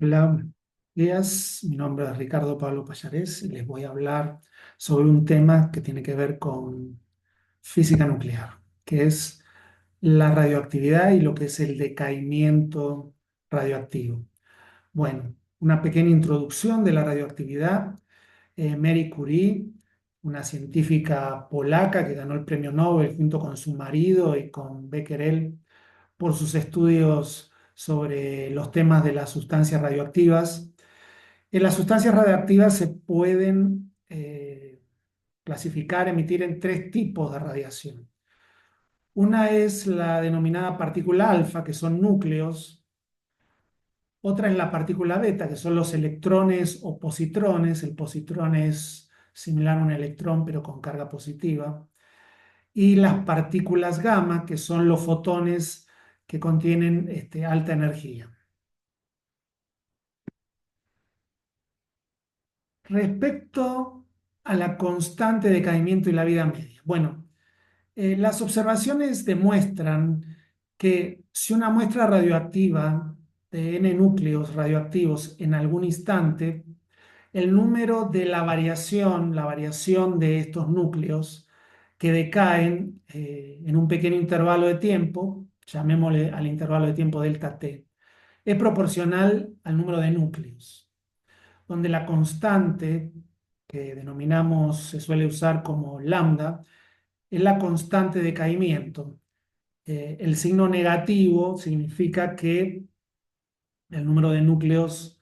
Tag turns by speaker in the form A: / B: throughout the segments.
A: Hola, buenos días. Mi nombre es Ricardo Pablo Payares y les voy a hablar sobre un tema que tiene que ver con física nuclear, que es la radioactividad y lo que es el decaimiento radioactivo. Bueno, una pequeña introducción de la radioactividad. Marie Curie, una científica polaca que ganó el premio Nobel junto con su marido y con Becquerel por sus estudios sobre los temas de las sustancias radioactivas. Las sustancias radioactivas se pueden clasificar, emitir en tres tipos de radiación. Una es la denominada partícula alfa, que son núcleos. Otra es la partícula beta, que son los electrones o positrones. El positrón es similar a un electrón, pero con carga positiva. Y las partículas gamma, que son los fotones que contienen alta energía. Respecto a la constante decaimiento y la vida media. Bueno, las observaciones demuestran que si una muestra radioactiva de N núcleos radioactivos en algún instante, el número de la variación de estos núcleos que decaen en un pequeño intervalo de tiempo, llamémosle al intervalo de tiempo delta t, es proporcional al número de núcleos, donde la constante que denominamos, se suele usar como lambda, es la constante de caimiento. El signo negativo significa que el número de núcleos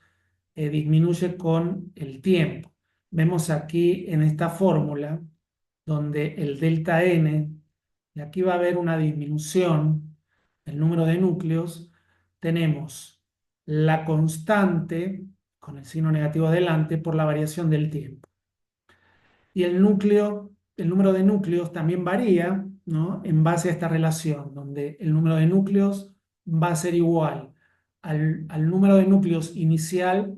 A: disminuye con el tiempo. Vemos aquí en esta fórmula donde el delta n, y aquí va a haber una disminución del número de núcleos, tenemos la constante con el signo negativo adelante por la variación del tiempo. Y el núcleo, el número de núcleos también varía, ¿no? En base a esta relación, donde el número de núcleos va a ser igual al número de núcleos inicial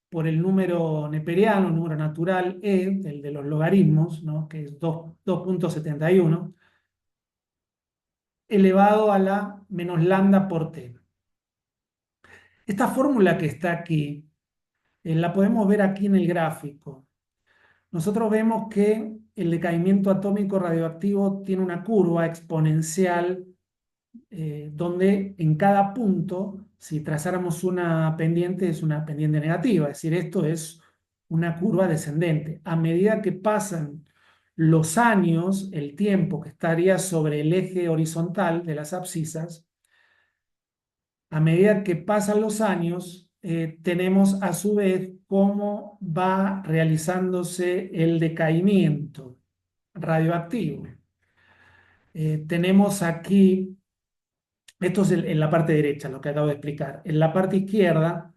A: por el número neperiano, el número natural el de los logaritmos, ¿no? Que es 2,71, elevado a la menos lambda por t. Esta fórmula que está aquí, la podemos ver aquí en el gráfico. Nosotros vemos que el decaimiento atómico radioactivo tiene una curva exponencial donde en cada punto, si trazáramos una pendiente, es una pendiente negativa, es decir, esto es una curva descendente. A medida que pasan los años, el tiempo que estaría sobre el eje horizontal de las abscisas, a medida que pasan los años, tenemos a su vez cómo va realizándose el decaimiento radioactivo. Tenemos aquí, esto es en la parte derecha, lo que acabo de explicar. En la parte izquierda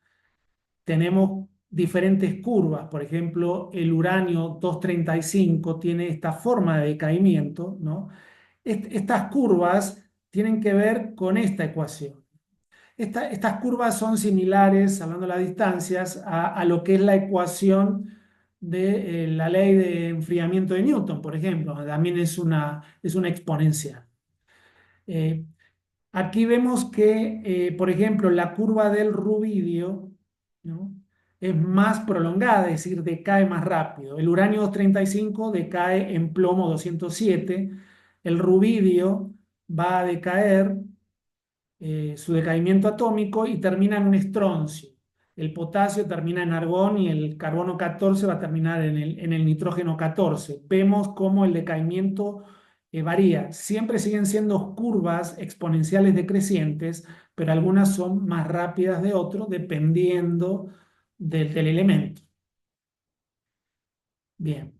A: tenemos diferentes curvas. Por ejemplo, el uranio 235 tiene esta forma de decaimiento, ¿no? Estas curvas tienen que ver con esta ecuación. Estas curvas son similares, hablando de las distancias, a lo que es la ecuación de la ley de enfriamiento de Newton, por ejemplo. También es una exponencial. Eh, Aquí vemos que, por ejemplo, la curva del rubidio, ¿no? Es más prolongada, es decir, decae más rápido. El uranio 235 decae en plomo 207, el rubidio va a decaer su decaimiento atómico y termina en un estroncio. El potasio termina en argón y el carbono 14 va a terminar en el nitrógeno 14. Vemos cómo el decaimiento varía. Siempre siguen siendo curvas exponenciales decrecientes, pero algunas son más rápidas de otros dependiendo del elemento. Bien.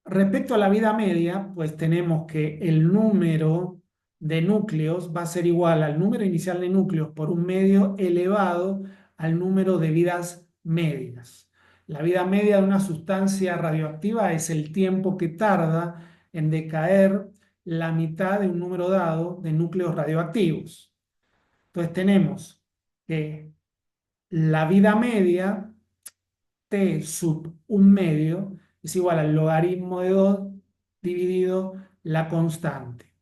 A: Respecto a la vida media, pues tenemos que el número de núcleos va a ser igual al número inicial de núcleos por un medio elevado al número de vidas medias. La vida media de una sustancia radioactiva es el tiempo que tarda en decaer la mitad de un número dado de núcleos radioactivos. Entonces tenemos que la vida media t sub un medio es igual al logaritmo de 2 dividido la constante.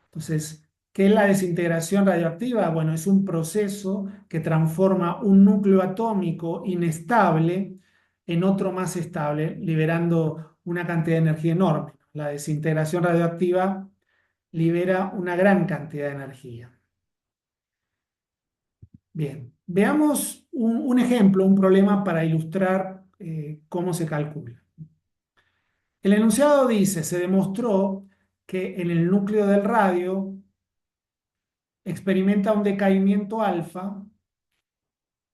A: Entonces, ¿Qué es la desintegración radioactiva? Bueno, es un proceso que transforma un núcleo atómico inestable en otro más estable, liberando una cantidad de energía enorme. La desintegración radioactiva libera una gran cantidad de energía. Bien, veamos un ejemplo, un problema para ilustrar cómo se calcula. El enunciado dice, se demostró que en el núcleo del radio experimenta un decaimiento alfa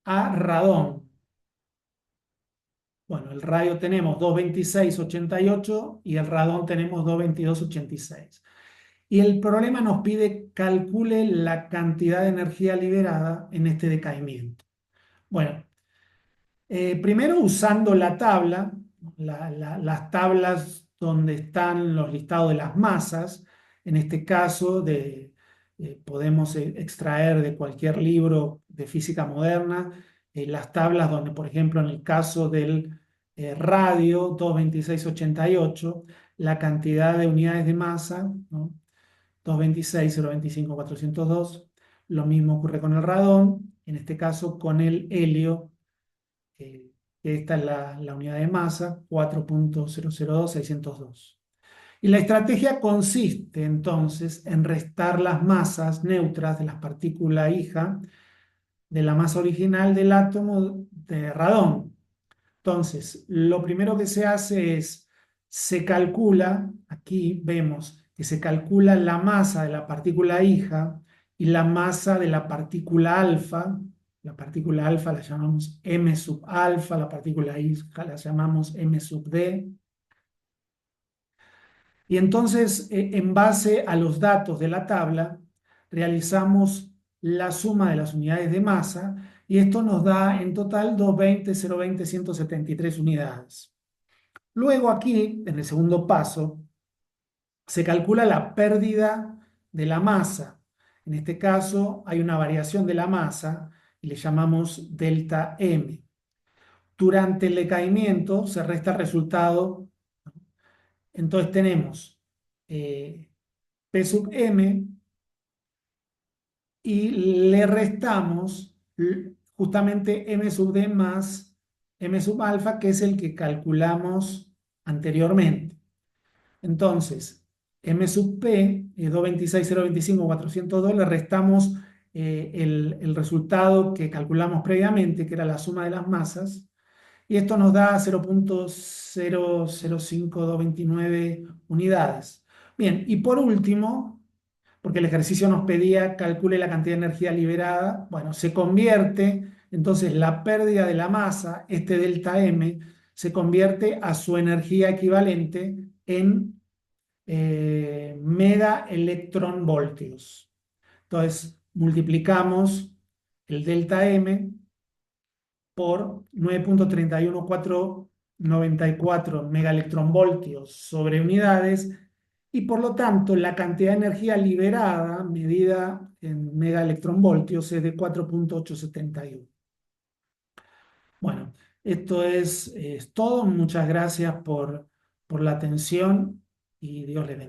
A: a radón. Bueno, el radio tenemos 226,88 y el radón tenemos 222,86. Y el problema nos pide calcule la cantidad de energía liberada en este decaimiento. Bueno, primero usando la tabla, las tablas donde están los listados de las masas, en este caso podemos extraer de cualquier libro de física moderna las tablas donde, por ejemplo, en el caso del radio 226,88, la cantidad de unidades de masa, ¿no? 226, 025, 402. Lo mismo ocurre con el radón, en este caso con el helio, eh, que esta es la unidad de masa, 4.002602. Y la estrategia consiste entonces en restar las masas neutras de las partículas hija de la masa original del átomo de radón. Entonces, lo primero que se hace es, se calcula, aquí vemos que se calcula la masa de la partícula hija y la masa de la partícula alfa la llamamos m sub alfa, la partícula hija la llamamos m sub d, y entonces, en base a los datos de la tabla, realizamos la suma de las unidades de masa y esto nos da en total 220, 020, 173 unidades. Luego aquí, en el segundo paso, se calcula la pérdida de la masa. En este caso hay una variación de la masa y le llamamos delta M. Durante el decaimiento se resta el resultado. Entonces tenemos P sub M y le restamos justamente M sub D más M sub alfa, que es el que calculamos anteriormente. Entonces, M sub P, 226,025,402, le restamos el resultado que calculamos previamente, que era la suma de las masas, y esto nos da 0.005229 unidades. Bien, y por último, porque el ejercicio nos pedía calcule la cantidad de energía liberada, bueno, se convierte, entonces la pérdida de la masa, este delta M, se convierte a su energía equivalente en mega electronvoltios. Entonces, multiplicamos el delta M por 9.31494 megaelectronvoltios sobre unidades y por lo tanto la cantidad de energía liberada medida en megaelectronvoltios es de 4.871. Bueno, esto es todo. Muchas gracias por la atención y Dios les bendiga.